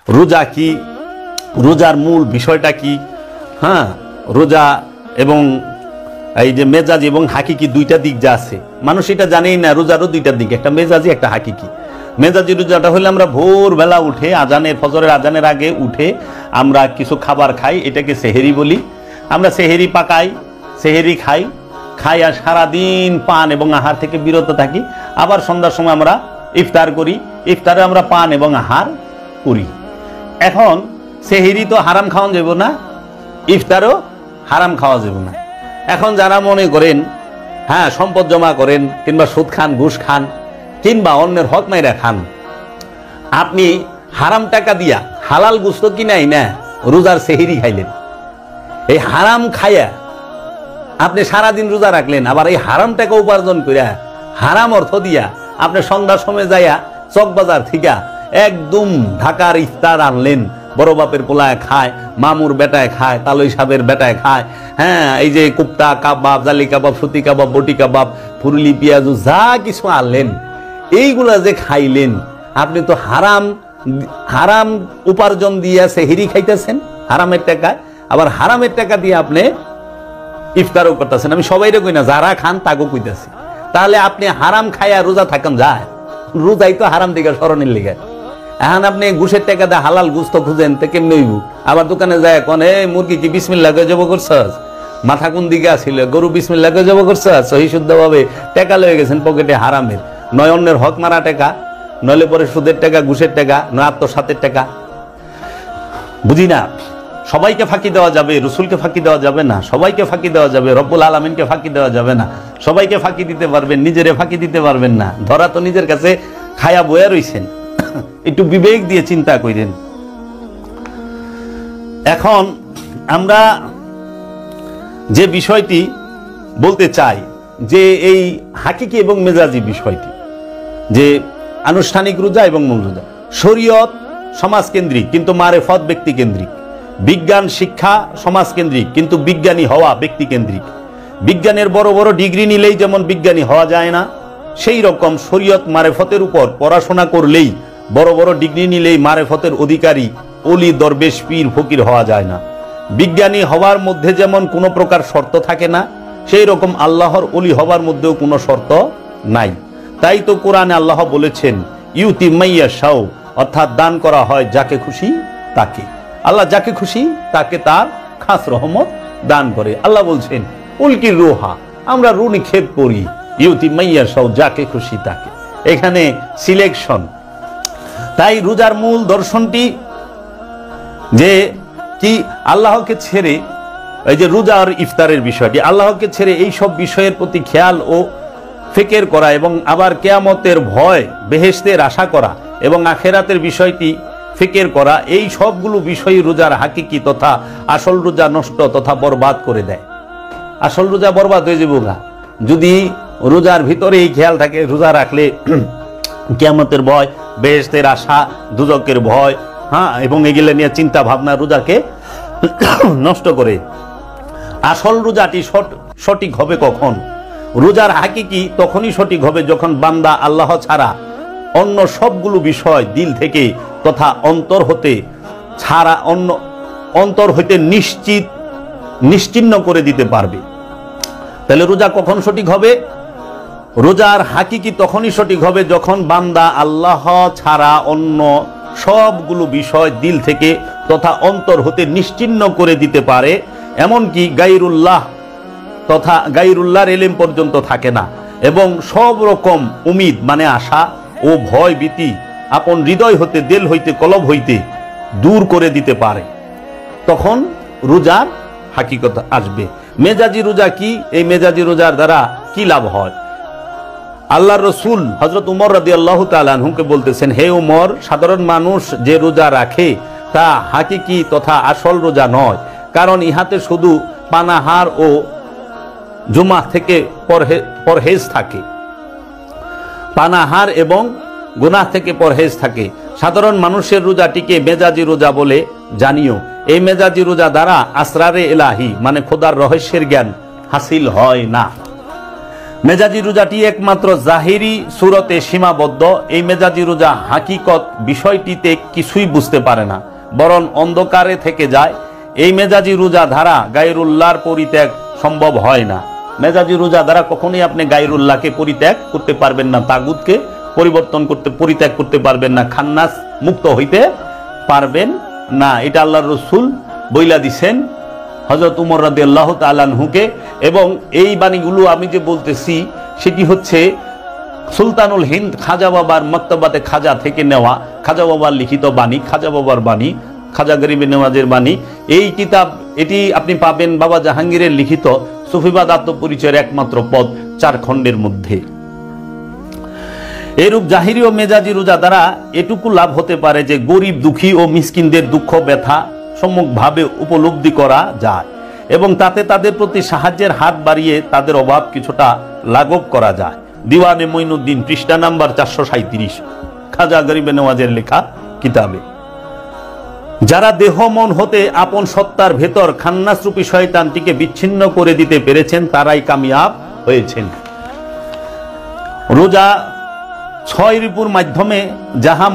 রোজা কি, রোজার মূল বিষয়টা কি, হ্যাঁ, রোজা এবং এই যে মেজাজি এবং হাকিকি দুইটা দিক যা আছে, মানুষ এটা জানেই না। রোজারও দুইটা দিক, একটা মেজাজি একটা হাকিকি। মেজাজি রোজাটা হলে আমরা ভোরবেলা উঠে আজানের, ফজরের আজানের আগে উঠে আমরা কিছু খাবার খাই, এটাকে সেহেরি বলি। আমরা সেহেরি পাকাই, সেহেরি খাই, আর সারাদিন পান এবং আহার থেকে বিরত থাকি। আবার সন্ধ্যার সময় আমরা ইফতার করি, ইফতারে আমরা পান এবং আহার করি। এখন সেহেরি তো হারাম খাওয়া যাব না, ইফতারও হারাম খাওয়া যাব না। এখন যারা মনে করেন হ্যাঁ সম্পদ জমা করেন, কিংবা সুদ খান, ঘুষ খান, কিংবা অন্যের হক মাইরা খান, আপনি হারাম টাকা দিয়া হালাল গোশত কিনাই না রোজার সেহেরি খাইলেন। এই হারাম খাইয়া আপনি সারাদিন রোজা রাখলেন, আবার এই হারাম টাকা উপার্জন করিয়া হারাম অর্থ দিয়া আপনি সন্ধ্যার সময় যাইয়া চকবাজার থেকে একদম ঢাকার ইফতার আনলেন। বড় বাপের পোলায় খায়, মামুর বেটায় খায়, তালই সাহেবের বেটায় খায়, হ্যাঁ, এই যে কুপ্তা কাবাব, জালি কাবাব, সুতি কাবাব, বটি কাবাব, ফুরুলি, পেঁয়াজু যা কিছু আনলেন, এইগুলা যে খাইলেন, আপনি তো হারাম উপার্জন দিয়ে সেহেরি খাইতেছেন হারামের টাকায়, আবার হারামের টাকা দিয়ে আপনি ইফতারও করতেছেন। আমি সবাইরে কই না, যারা খান তাকেও কইতেছি। তাহলে আপনি হারাম খাইয়া রোজা থাকেন যায়, রোজাই তো হারাম দিকে স্মরণের লিগে। এখন আপনি ঘুষের টাকা দিয়ে হালাল গুস্ত খুঁজেন তো কেমনি হইব? আবার দোকানে যায় কোন মুরগি কি বিসমিল্লাহ করে জব করছস, মাথা কোন দিকে আসিল, গরু বিসমিল্লাহ করে জব করছস, সহি শুদ্ধ ভাবে টাকা লয়ে গেছেন পকেটে হারামের, নয় অন্যের হক মারা টাকা, নইলে পরে সুদের টাকা, ঘুষের টাকা, নয় আত্মসাতের টাকা। বুঝি না, সবাইকে ফাঁকি দেওয়া যাবে, রসুলকে ফাঁকি দেওয়া যাবে না, সবাইকে ফাঁকি দেওয়া যাবে, রব্বুল আলামিনকে ফাঁকি দেওয়া যাবে না। সবাইকে ফাঁকি দিতে পারবেন, নিজেরে ফাঁকি দিতে পারবেন না। ধরা তো নিজের কাছে খায়া বয়া রইছেন, একটু বিবেক দিয়ে চিন্তা করেন। এখন আমরা যে বিষয়টি বলতে চাই, যে এই হাকিকি এবং মেজাজি বিষয়টি, যে আনুষ্ঠানিক রোজা এবং মূল রোজা, শরীয়ত সমাজকেন্দ্রিক কিন্তু মারেফত ব্যক্তিকেন্দ্রিক, বিজ্ঞান শিক্ষা সমাজকেন্দ্রিক কিন্তু বিজ্ঞানী হওয়া ব্যক্তিকেন্দ্রিক। বিজ্ঞানের বড় বড় ডিগ্রি নিলেই যেমন বিজ্ঞানী হওয়া যায় না, সেই রকম শরীয়ত মারেফতের উপর পড়াশোনা করলেই, বড় বড় ডিগ্রি নিলেই মারেফতের অধিকারী ওলি, দরবেশ, পীর, ফকির হওয়া যায় না। বিজ্ঞানী হওয়ার মধ্যে যেমন কোনো প্রকার শর্ত থাকে না, সেই রকম আল্লাহর ওলি হওয়ার মধ্যেও কোনো শর্ত নাই। তাই তো কোরআনে আল্লাহ বলেছেন, ইউতি মাইয়া শাও, অর্থাৎ দান করা হয় যাকে খুশি তাকে। আল্লাহ যাকে খুশি তাকে তার খাস রহমত দান করে। আল্লাহ বলছেন উলকির রুহা, আমরা রু নিক্ষেপ করি, ইউতি মাইয়া শাও, যাকে খুশি তাকে। এখানে সিলেকশন। তাই রোজার মূল দর্শনটি যে কি, আল্লাহকে ছেড়ে, এই যে রোজা আর ইফতারের বিষয়টি, আল্লাহকে ছেড়ে এই সব বিষয়ের প্রতি খেয়াল ও ফিকির করা, এবং আবার কিয়ামতের ভয়, বেহেশতের আশা করা এবং আখিরাতের বিষয়টি ফিকির করা, এই সবগুলো বিষয় রোজার হাকিকি তথা আসল রোজা নষ্ট তথা বরবাদ করে দেয়। আসল রোজা বরবাদ হয়ে যাবে যদি রোজার ভিতরে এই খেয়াল থাকে। রোজা রাখলে কিয়ামতের ভয়, বেহেশতের আশা, দুজকের ভয়, হ্যাঁ, এবং এগুলো নিয়ে চিন্তা ভাবনা রোজাকে নষ্ট করে। আসল রোজাটি সঠিক হবে কখন? রোজার হাকিকি তখনই সঠিক হবে যখন বান্দা আল্লাহ ছাড়া অন্য সবগুলো বিষয় দিল থেকে তথা অন্তর হইতে নিশ্চিহ্ন করে দিতে পারবে। তাহলে রোজা কখন সঠিক হবে? রোজার হাকিকি তখনই সঠিক হবে যখন বান্দা আল্লাহ ছাড়া অন্য সবগুলো বিষয় দিল থেকে তথা অন্তর হতে নিশ্চিহ্ন করে দিতে পারে। এমনকি গায়রুল্লাহ তথা গায়রুল্লাহর ইলম পর্যন্ত থাকে না, এবং সব রকম উমিদ মানে আশা ও ভয় ভীতি আপন হৃদয় হতে, দিল হইতে, কলব হইতে দূর করে দিতে পারে। তখন রোজার হাকিকত আসবে। মেজাজি রোজা কি? এই মেজাজি রোজার দ্বারা কি লাভ হয়? আল্লাহর রসুল হযরত উমর রাদিয়াল্লাহু তাআলা আনহুকে বলতেছেন, হে উমর, সাধারণ মানুষ যে রোজা রাখে তা হাকিকি তথা আসল রোজা নয়, কারণ ইহাতে শুধু পানাহার ও জুমা থেকে পরহেজ থাকে, পানাহার এবং গুনাহ থেকে পরহেজ থাকে। সাধারণ মানুষের রোজাটিকে মেজাজি রোজা বলে জানিও। এই মেজাজি রোজা দ্বারা আসরারে ইলাহি মানে খোদার রহস্যের জ্ঞান হাসিল হয় না। মেজাজি রোজাটি একমাত্র জাহিরি সুরতে সীমাবদ্ধ। এই মেজাজি রোজা হাকিকত বিষয়টিতে কিছুই বুঝতে পারে না, বরং অন্ধকারে থেকে যায়। এই মেজাজি রোজা দ্বারা গায়রুল্লাহর পরিত্যাগ সম্ভব হয় না। মেজাজি রোজা দ্বারা কখনোই আপনি গায়রুল্লাহকে পরিত্যাগ করতে পারবেন না, তাগুতকে পরিত্যাগ করতে পারবেন না, খান্নাস মুক্ত হইতে পারবেন না। এটা আল্লাহর রাসূল বইলা দিছেন হযরত উমর রাদিয়াল্লাহু তাআলা আনহুকে। এবং এই বাণীগুলো আমি যে বলতেছি সেটি হচ্ছে সুলতানুল হিন্দ খাজা বাবার মক্তবাতে খাজা থেকে নেওয়া, খাজা বাবার লিখিত বাণী, খাজা বাবার বাণী, খাজা গরিবে নেওয়াজের বাণী। এই কিতাব এটি আপনি পাবেন বাবা জাহাঙ্গীরের লিখিত সুফিবাদ আত্মপরিচয়ের একমাত্র পদ 4 খণ্ডের মধ্যে। এরূপ জাহিরি ও মেজাজি রোজা দ্বারা এটুকু লাভ হতে পারে যে গরিব দুঃখী ও মিসকিনদের দুঃখ ব্যথা সম্মুখভাবে উপলব্ধি করা যায় এবং তাতে তাদের প্রতি সাহায্যের হাত বাড়িয়ে তাদের অভাব কিছুটা লাঘব করা যায়। দিওয়ানে মঈনুদ্দিন পৃষ্ঠা নাম্বার 437, খাজা গরিবে নেওয়াজের লেখা কিতাবে। যারা দেহ মন হতে আপন সত্তার ভেতর খান্নাসরূপী শয়তানটিকে বিচ্ছিন্ন করে দিতে পেরেছেন তারাই কামিয়াব হয়েছেন। রোজা 6 রিপুর মাধ্যমে যাহা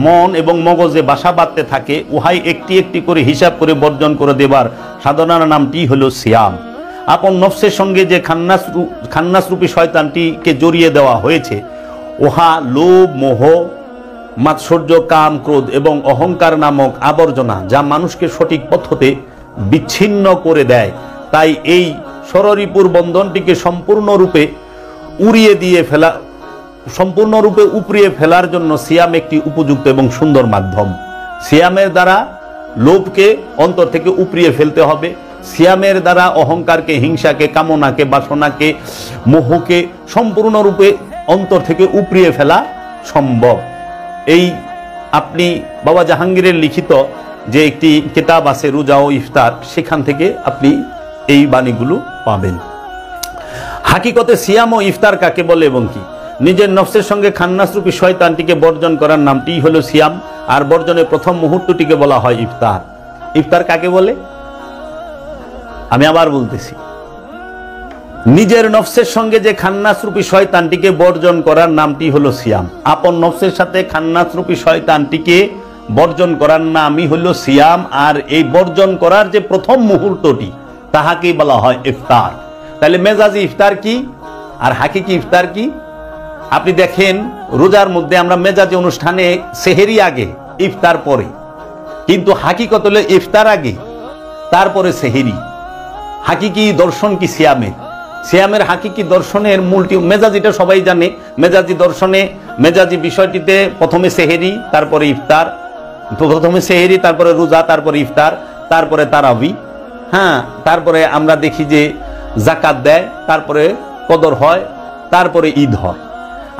মন এবং মগজে বাসা বাঁধতে থাকে উহাই একটি একটি করে হিসাব করে বর্জন করে দেবার সাধনার নামটি হলো সিয়াম। আপন নফসের সঙ্গে যে খান্নাসরূপী শয়তানটিকে জড়িয়ে দেওয়া হয়েছে উহা লোভ, মোহ, মাৎসর্য, কাম, ক্রোধ এবং অহংকার নামক আবর্জনা, যা মানুষকে সঠিক পথ হতে বিচ্ছিন্ন করে দেয়। তাই এই ষড়রিপুর বন্ধনটিকে সম্পূর্ণরূপে উপড়িয়ে ফেলার জন্য সিয়াম একটি উপযুক্ত এবং সুন্দর মাধ্যম। সিয়ামের দ্বারা লোভকে অন্তর থেকে উপড়িয়ে ফেলতে হবে। সিয়ামের দ্বারা অহংকারকে, হিংসাকে, কামনাকে, বাসনাকে, মোহকে সম্পূর্ণরূপে অন্তর থেকে উপড়িয়ে ফেলা সম্ভব। এই আপনি বাবা জাহাঙ্গীরের লিখিত যে একটি কিতাব আছে রোজা ও ইফতার, সেখান থেকে আপনি এই বাণীগুলো পাবেন। হাকিকতে সিয়াম ও ইফতার কাকে বলে এবং কি? নিজের নফসের সঙ্গে খান্নাসরূপী শয়তানটিকে বর্জন করার নামটিই হলো সিয়াম, আর বর্জনের প্রথম মুহূর্তটিকে বলা হয় ইফতার। ইফতার কাকে বলে? আমি আবার বলতেছি, নিজের নফসের সঙ্গে যে খান্নাসরূপী শয়তানটিকে বর্জন করার নামটি হলো সিয়াম। আপন নফসের সাথে খান্নাসরূপী শয়তানটিকে বর্জন করার নামই হলো সিয়াম। আর এই বর্জন করার যে প্রথম মুহূর্তটি তাহাকেই বলা হয় ইফতার। তাহলে মেজাজি ইফতার কি আর হাকিকি ইফতার কি? আপনি দেখেন রোজার মধ্যে আমরা মেজাজি অনুষ্ঠানে সেহেরি আগে, ইফতার পরে, কিন্তু হাকিকত হলো ইফতার আগে তারপরে সেহেরি। হাকিকি দর্শন কি সিয়ামের হাকিকি দর্শনের মূলটি মেজাজিটা সবাই জানে। মেজাজি দর্শনে মেজাজি বিষয়টিতে প্রথমে সেহেরি, তারপরে ইফতার, প্রথমে সেহেরি, তারপরে রোজা, তারপরে ইফতার, তারপরে তারাবি। হ্যাঁ, তারপরে আমরা দেখি যে জাকাত দেয়, তারপরে কদর হয়, তারপরে ঈদ হয়।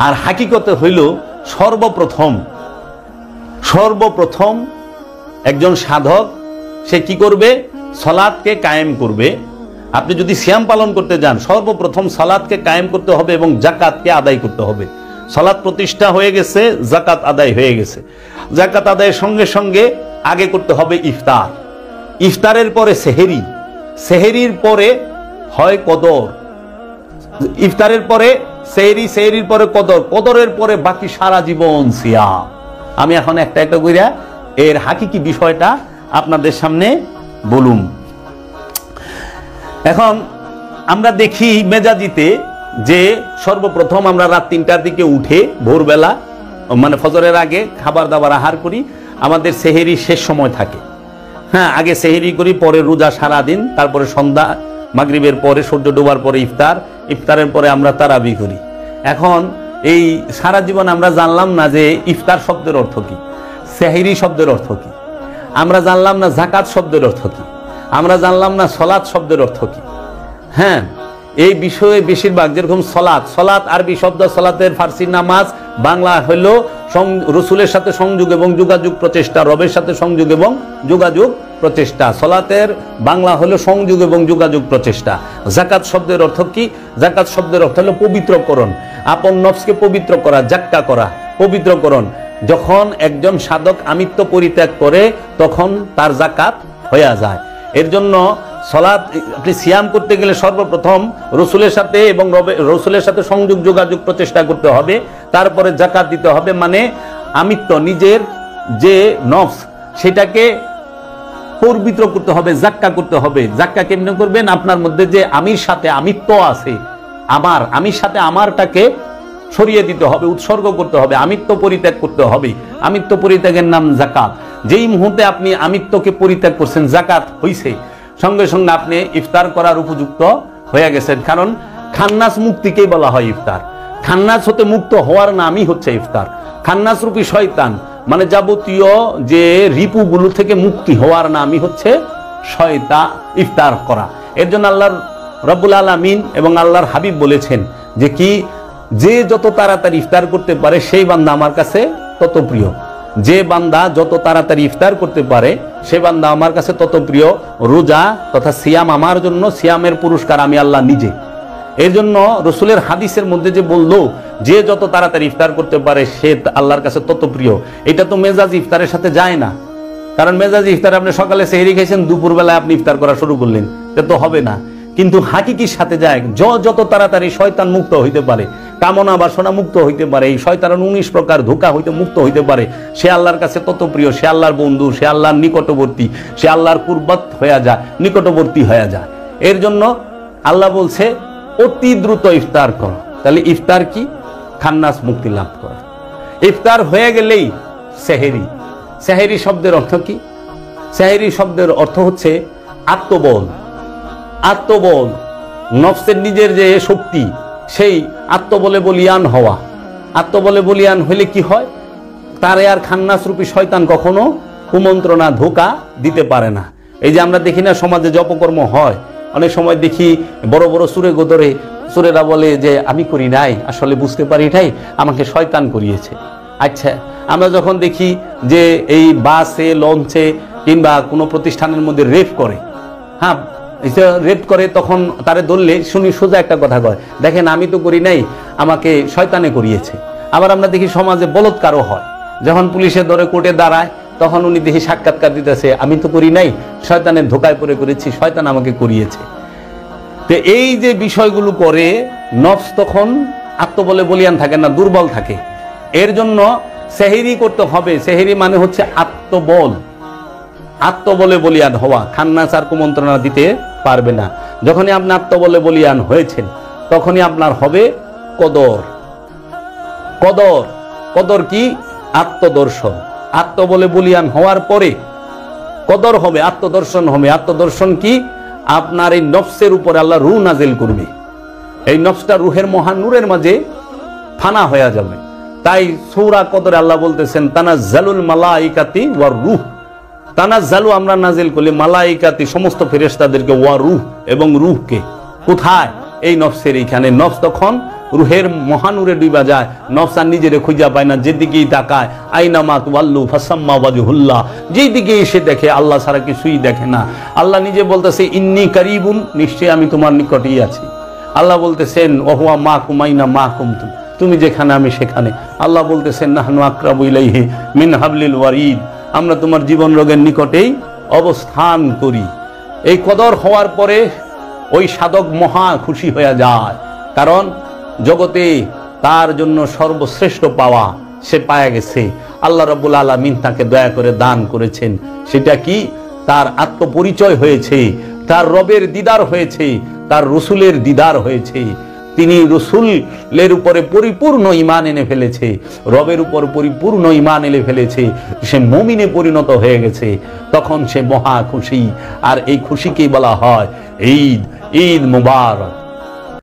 আর হাকিকতে হইল সর্বপ্রথম একজন সাধক সে কি করবে? সালাতকে কায়েম করবে। আপনি যদি সিয়াম পালন করতে যান সর্বপ্রথম সালাতকে কায়েম করতে হবে এবং জাকাতকে আদায় করতে হবে। সালাত প্রতিষ্ঠা হয়ে গেছে, জাকাত আদায় হয়ে গেছে। জাকাত আদায়ের সঙ্গে সঙ্গে আগে করতে হবে ইফতার, ইফতারের পরে সেহেরি, সেহেরির পরে হয় কদর, ইফতারের পরে সেহেরি, সেহেরির পরে কদর, কদরের পরে বাকি সারা জীবন সিয়াম। আমি এখন একটা একটা কইরা এর হাকিকি বিষয়টা আপনাদের সামনে বলুন। এখন আমরা দেখি মেজাজিতে যে সর্বপ্রথম আমরা রাত 3টার দিকে উঠে ভোরবেলা মানে ফজরের আগে খাবার দাবার আহার করি। আমাদের সেহেরি শেষ সময় থাকে। হ্যাঁ, আগে সেহেরি করি, পরে রোজা সারাদিন, তারপরে সন্ধ্যা মাগরিবের পরে সূর্য ডোবার পরে ইফতার, ইফতারের পরে আমরা তারাবি করি। এখন এই সারা জীবন আমরা জানলাম না যে ইফতার শব্দের অর্থ কি, সেহেরি শব্দের অর্থ কি, আমরা জানলাম না জাকাত শব্দের অর্থ কি, আমরা জানলাম না সলাৎ শব্দের অর্থ কি। হ্যাঁ, এই বিষয়ে বেশিরভাগ যেরকম সলাৎ আরবি শব্দ, সলাতের ফার্সি নামাজ, বাংলা হইল রসুলের সাথে সংযোগ এবং যোগাযোগ প্রচেষ্টা, রবের সাথে সংযোগ এবং যোগাযোগ প্রচেষ্টা। সলাতের বাংলা হলো সংযোগ এবং যোগাযোগ প্রচেষ্টা। জাকাত শব্দের অর্থ কি? জাকাত শব্দের অর্থ হলো পবিত্রকরণ, আপন নফসকে পবিত্র করা, জাক্কা করা, পবিত্রকরণ। যখন একজন সাধক আমিত্ব পরিত্যাগ করে তখন তার জাকাত হয়ে যায়। এর জন্য সালাত আপনি সিয়াম করতে গেলে সর্বপ্রথম রসুলের সাথে এবং রসুলের সাথে সংযোগ যোগাযোগ প্রচেষ্টা করতে হবে, তারপরে যাকাত দিতে হবে, মানে আমিত্ব নিজের যে নফস সেটাকে পবিত্র করতে হবে, জাক্কা করতে হবে। জাক্কা কেমনে করবেন? আপনার মধ্যে যে আমির সাথে আমিত্ব আছে, আমির সাথে আমারটাকে সরিয়ে দিতে হবে, উৎসর্গ করতে হবে, আমিত্ব পরিত্যাগ করতে হবে। আমিত্ব পরিত্যাগের নাম যাকাত। যেই মুহূর্তে আপনি আমিত্বকে পরিত্যাগ করছেন, যাকাত হইছে, সঙ্গে সঙ্গে আপনি ইফতার করার উপযুক্ত হয়ে গেছেন। কারণ খান্নাস মুক্তিকেই বলা হয় ইফতার। খান্নাস হতে মুক্ত হওয়ার নামই হচ্ছে ইফতার। খান্নাস রূপী শয়তান মানে যাবতীয় যে রিপুগুলো থেকে মুক্তি হওয়ার নামই হচ্ছে ইফতার করা। এর জন্য আল্লাহর রব্বুল আলামিন এবং আল্লাহর হাবিব বলেছেন যে কি, যে যত তাড়াতাড়ি ইফতার করতে পারে সেই বান্দা আমার কাছে তত প্রিয়। যে বান্দা যত তাড়াতাড়ি ইফতার করতে পারে সে বান্দা আমার কাছে তত প্রিয়। রোজা তথা সিয়াম আমার জন্য, সিয়ামের পুরস্কার আমি আল্লাহ নিজে। এর জন্য রসুলের হাদিসের মধ্যে যে বললো যে যত তাড়াতাড়ি ইফতার করতে পারে সে আল্লাহর কাছে তত প্রিয়, এটা তো মেজাজ ইফতারের সাথে যায় না। কারণ মেজাজ ইফতার আপনি সকালে সেহরি খাইছেন, দুপুরবেলায় আপনি ইফতার করা শুরু করলেন, এটা তো হবে না। কিন্তু হাকিকির সাথে যায়, যত তাড়াতাড়ি শয়তান মুক্ত হইতে পারে, কামনা বাসনা মুক্ত হইতে পারে, এই শয়তানের 19 প্রকার ধোঁকা হইতে মুক্ত হইতে পারে, সে আল্লাহর কাছে তত প্রিয়, সে আল্লাহর বন্ধু, সে আল্লাহর নিকটবর্তী, সে আল্লাহর কুরবাত হয়ে যায়, নিকটবর্তী হয়ে যায়। এর জন্য আল্লাহ বলছে অতি দ্রুত ইফতার করো। তাহলে ইফতার কি? খান্নাস মুক্তি লাভ করো। ইফতার হয়ে গেলেই সেহেরি। সেহেরি শব্দের অর্থ কি? সেহেরি শব্দের অর্থ হচ্ছে আত্মবল। আত্মবল, নফসের নিজের যে শক্তি, সেই আত্মবলে বলিয়ান হওয়া। আত্মবলে বলিয়ান হইলে কি হয়? তারে আর খান্নাস রূপী শয়তান কখনো কুমন্ত্রণা, ধোঁকা দিতে পারে না। এই যে আমরা দেখি না সমাজে যে অপকর্ম হয়, অনেক সময় দেখি বড় বড় সুরে গোদরে সুরেরা বলে যে আমি করি নাই, আসলে বুঝতে পারি নাই, আমাকে শয়তান করিয়েছে। আচ্ছা, আমরা যখন দেখি যে এই বাসে, লঞ্চে কিংবা কোনো প্রতিষ্ঠানের মধ্যে রেপ করে, হ্যাঁ রেপ করে, তখন তারে ধরলে শুনি সোজা একটা কথা কয়, দেখেন আমি তো করি নাই, আমাকে শয়তানে করিয়েছে। আবার আমরা দেখি সমাজে বলৎকারও হয়, যখন পুলিশে ধরে কোর্টে দাঁড়ায় তখন উনি দেখি সাক্ষাৎকার দিতেছে, আমি তো করি নাই, শয়তানের ধোকায় পড়ে করেছি, শয়তান আমাকে করিয়েছে। তো এই যে বিষয়গুলো করে নফস তখন আত্মবলে বলিয়ান থাকে না, দুর্বল থাকে। এর জন্য সেহেরি করতে হবে। সেহেরি মানে হচ্ছে আত্মবল, আত্মবলে বলিয়ান হওয়া। খান্নাস আর কুমন্ত্রণা দিতে পারবে না। যখনই আপনি আত্মবলে বলিয়ান হয়েছেন তখনই আপনার হবে কদর। কদর, কদর কি? আত্মদর্শন। আত্মবলে বলিয়ান হওয়ার পরে কদর হবে, আত্মদর্শন হবে। আত্মদর্শন কি? আপনার এই নফসের উপরে আল্লাহ রূহ নাজিল করবে। এই নফসটা রুহের মহানূরের মাঝে ফানা হয়ে যাবে। তাই সূরা কদরে আল্লাহ বলতেছেন তানাজ্জালুল মালাইকাতি ওয়ার রূহ। তানাজ্জালু আমরা নাজিল করলে, মালাইকাতি সমস্ত ফেরেশতাদেরকে, ওয়া রূহ এবং রূহকে। কোথায়? এই নফসের এইখানে। নফস তখন রুহের মহানূরে ডুবা যায়, নফস আর নিজেরে খুঁজা পায় না, যেদিকেই তাকায় আইনামা তুওয়াল্লু ফাসাম্মা ওয়াজহুল্লাহ, যেদিকে এসে দেখে আল্লাহ ছাড়া কিছুই দেখে না। আল্লাহ নিজে বলতেছে ইন্নী কারিবুন, নিশ্চয়ই আমি তোমার নিকটেই আছি। আল্লাহ বলতেছেন ওহুয়া মাকুম আইনা মা কুনতুম, তুমি যেখানে আমি সেখানে। আল্লাহ বলতেছেন নাহনু আকরাবু ইলাইহি মিন হাবলিল ওয়ারিদ, আমরা তোমার জীবন রোগের নিকটেই অবস্থান করি। এই কদর হওয়ার পরে ওই সাধক মহা খুশি হয়ে যায়, কারণ জগতে তার জন্য সর্বশ্রেষ্ঠ পাওয়া সে পায়া গেছে। আল্লাহ রাব্বুল আলামিন তাকে দয়া করে দান করেছেন। সেটা কি? তার আত্মপরিচয় হয়েছে, তার রবের দিদার হয়েছে, তার রসুলের দিদার হয়েছে। তিনি রসুলের উপরে পরিপূর্ণ ঈমান এনে ফেলেছে, রবের উপর পরিপূর্ণ ঈমান এনে ফেলেছে, সে মুমিনে পরিণত হয়ে গেছে। তখন সে মহা খুশি। আর এই খুশিকেই বলা হয় ঈদ। ঈদ মুবারক।